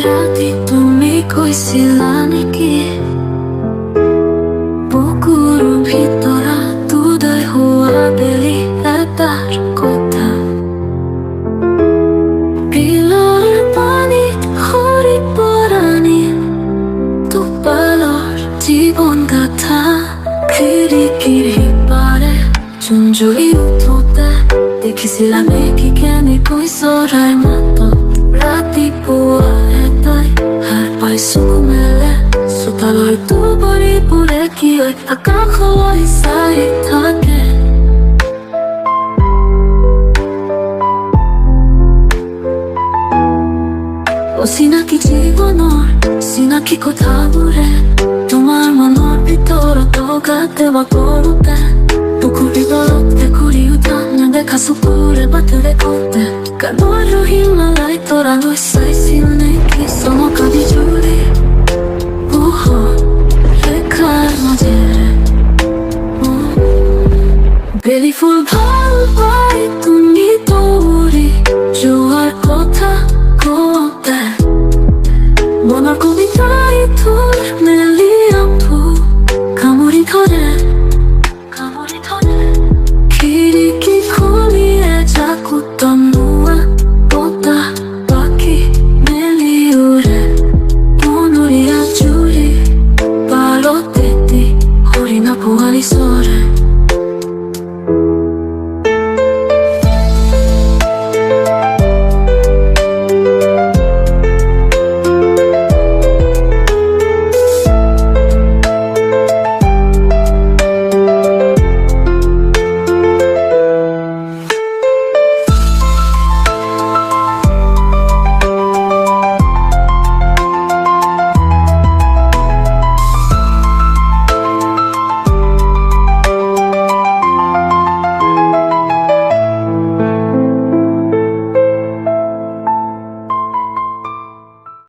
Rati তুমি কৈছিলা নেকি বুকুৰ ভিতৰত উদয় হোৱা বেলি এটাৰ কথা বিলৰ পানীত সৰি পৰা নীল টোপালৰ জীৱন গাথা খিৰিকীৰ সিপাৰে জোন জ্বলি উঠোতে দেখিছিলা নেকি কেনেকৈ চৰাইৰ মাতত ৰাতিপুৱা এটাই হাৰ পাই চকু মেলে চোতালৰ দুবৰিবোৰে কিয় আকাশলৈ চাই থাকে অচিনাকি জীৱনৰ চিনাকি কথাবোৰে তোমাৰ মনৰ ভিতৰত অগাধ দেৱা কৰোঁতে পুখুৰী তলত ঘূৰি উঠা নেদেখা চকুৰে বাটেৰে কওঁতে কাণৰ হিমালয় তৰা লৈছে